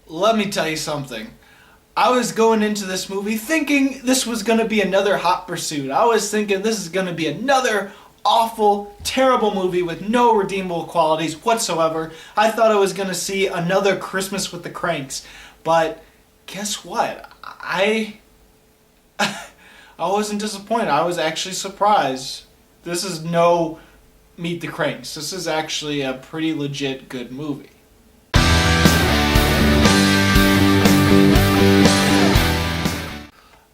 Let me tell you something. I was going into this movie thinking this was going to be another Hot Pursuit. I was thinking this is going to be another awful, terrible movie with no redeemable qualities whatsoever. I thought I was going to see another Christmas with the Cranks. But guess what? I wasn't disappointed. I was actually surprised. This is no Meet the Cranks. This is actually a pretty legit good movie.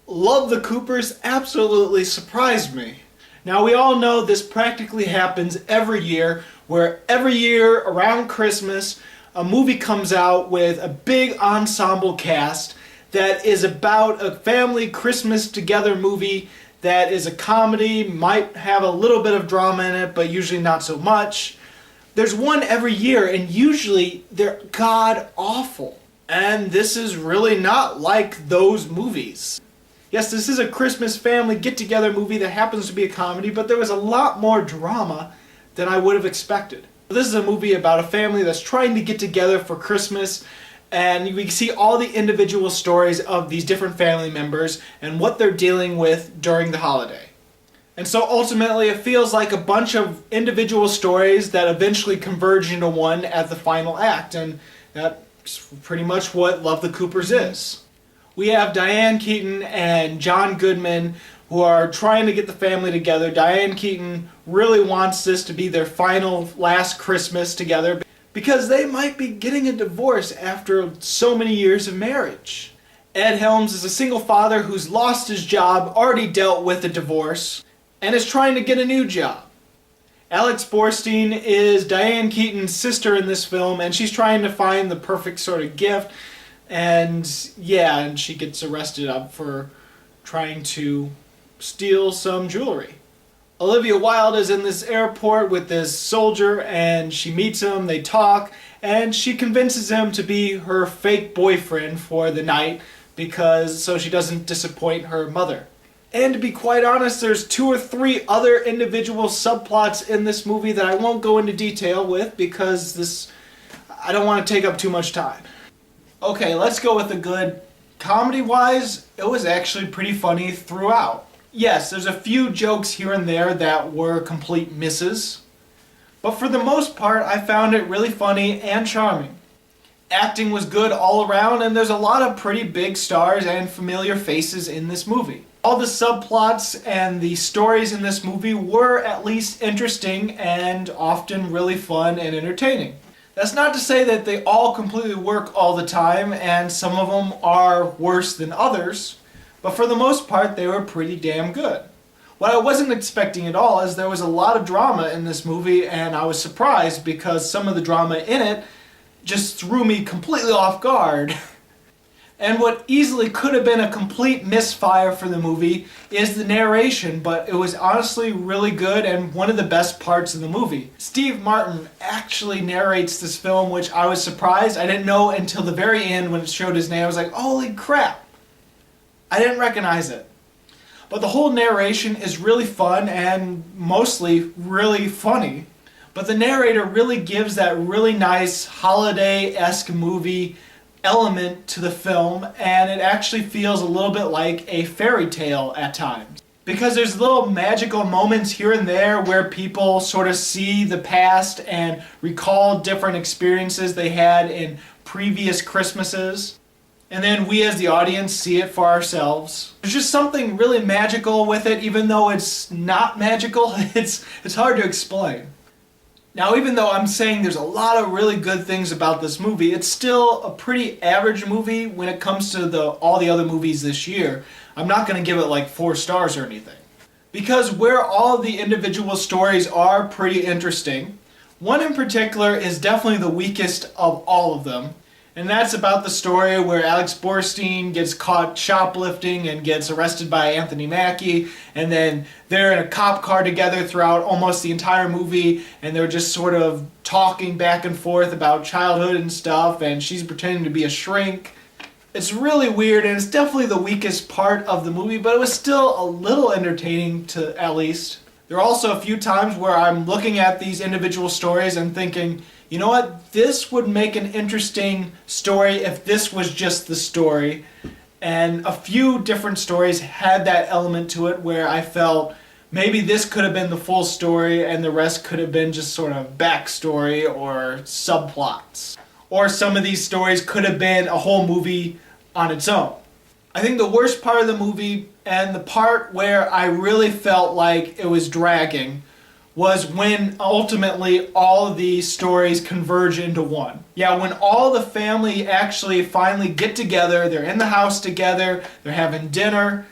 Love the Coopers absolutely surprised me. Now we all know this practically happens every year, where every year around Christmas a movie comes out with a big ensemble cast that is about a family Christmas together movie that is a comedy, might have a little bit of drama in it, but usually not so much. There's one every year, and usually they're god awful. And this is really not like those movies. Yes, this is a Christmas family get-together movie that happens to be a comedy, but there was a lot more drama than I would have expected. This is a movie about a family that's trying to get together for Christmas, and we see all the individual stories of these different family members and what they're dealing with during the holiday. And so ultimately it feels like a bunch of individual stories that eventually converge into one at the final act, and that's pretty much what Love the Coopers is. We have Diane Keaton and John Goodman who are trying to get the family together. Diane Keaton really wants this to be their final last Christmas together because they might be getting a divorce after so many years of marriage. Ed Helms is a single father who's lost his job, already dealt with a divorce, and is trying to get a new job. Alex Borstein is Diane Keaton's sister in this film, and she's trying to find the perfect sort of gift. And she gets arrested up for trying to steal some jewelry. Olivia Wilde is in this airport with this soldier, and she meets him, they talk, and she convinces him to be her fake boyfriend for the night so she doesn't disappoint her mother. And to be quite honest, there's 2 or 3 other individual subplots in this movie that I won't go into detail with because I don't want to take up too much time. Okay, let's go with the good. Comedy-wise, it was actually pretty funny throughout. Yes, there's a few jokes here and there that were complete misses, but for the most part, I found it really funny and charming. Acting was good all around, and there's a lot of pretty big stars and familiar faces in this movie. All the subplots and the stories in this movie were at least interesting and often really fun and entertaining. That's not to say that they all completely work all the time, and some of them are worse than others, but for the most part they were pretty damn good. What I wasn't expecting at all is there was a lot of drama in this movie, and I was surprised because some of the drama in it just threw me completely off guard. And what easily could have been a complete misfire for the movie is the narration, but it was honestly really good and one of the best parts of the movie. Steve Martin actually narrates this film, which I was surprised. I didn't know until the very end when it showed his name. I was like, holy crap! I didn't recognize it. But the whole narration is really fun and mostly really funny. But the narrator really gives that really nice holiday-esque movie element to the film, and it actually feels a little bit like a fairy tale at times. Because there's little magical moments here and there where people sort of see the past and recall different experiences they had in previous Christmases. And then we as the audience see it for ourselves. There's just something really magical with it, even though it's not magical. It's hard to explain. Now, even though I'm saying there's a lot of really good things about this movie, it's still a pretty average movie when it comes to all the other movies this year. I'm not going to give it like 4 stars or anything. Because where all the individual stories are pretty interesting, one in particular is definitely the weakest of all of them. And that's about the story where Alex Borstein gets caught shoplifting and gets arrested by Anthony Mackie, and then they're in a cop car together throughout almost the entire movie, and they're just sort of talking back and forth about childhood and stuff, and she's pretending to be a shrink. It's really weird, and it's definitely the weakest part of the movie, but it was still a little entertaining at least. There are also a few times where I'm looking at these individual stories and thinking, you know what, this would make an interesting story if this was just the story. And a few different stories had that element to it where I felt maybe this could have been the full story and the rest could have been just sort of backstory or subplots. Or some of these stories could have been a whole movie on its own. I think the worst part of the movie, and the part where I really felt like it was dragging, was when ultimately all of these stories converge into one. Yeah, when all the family actually finally get together, they're in the house together, they're having dinner,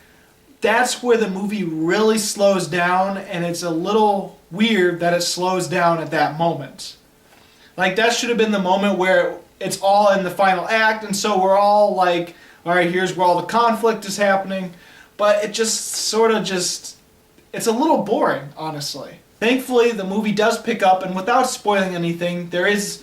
that's where the movie really slows down, and it's a little weird that it slows down at that moment. Like, that should have been the moment where it's all in the final act, and so we're all like, alright, here's where all the conflict is happening, but it just sort of just, it's a little boring, honestly. Thankfully, the movie does pick up, and without spoiling anything, there is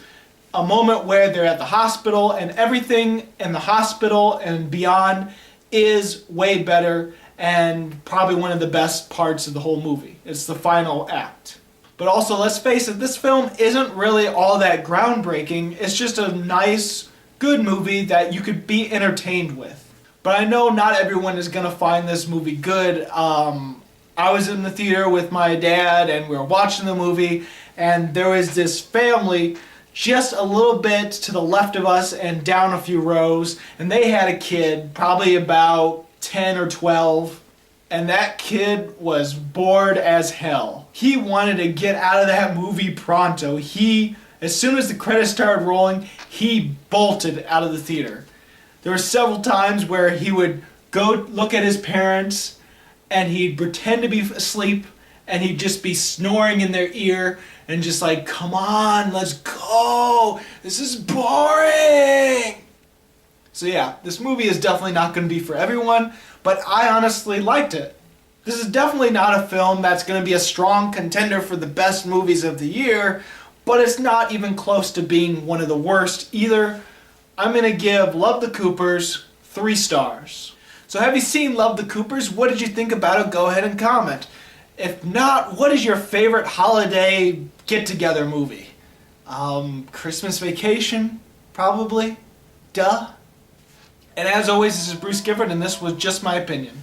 a moment where they're at the hospital, and everything in the hospital and beyond is way better, and probably one of the best parts of the whole movie. It's the final act. But also, let's face it, this film isn't really all that groundbreaking. It's just a nice, good movie that you could be entertained with. But I know not everyone is going to find this movie good. I was in the theater with my dad and we were watching the movie, and there was this family just a little bit to the left of us and down a few rows, and they had a kid, probably about 10 or 12, and that kid was bored as hell. He wanted to get out of that movie pronto. As soon as the credits started rolling, he bolted out of the theater. There were several times where he would go look at his parents and he'd pretend to be asleep and he'd just be snoring in their ear and just like, come on, let's go. This is boring. So yeah, this movie is definitely not going to be for everyone, but I honestly liked it. This is definitely not a film that's going to be a strong contender for the best movies of the year, but it's not even close to being one of the worst either. I'm going to give Love the Coopers 3 stars. So have you seen Love the Coopers? What did you think about it? Go ahead and comment. If not, what is your favorite holiday get-together movie? Christmas Vacation? Probably. Duh. And as always, this is Bruce Gifford, and this was just my opinion.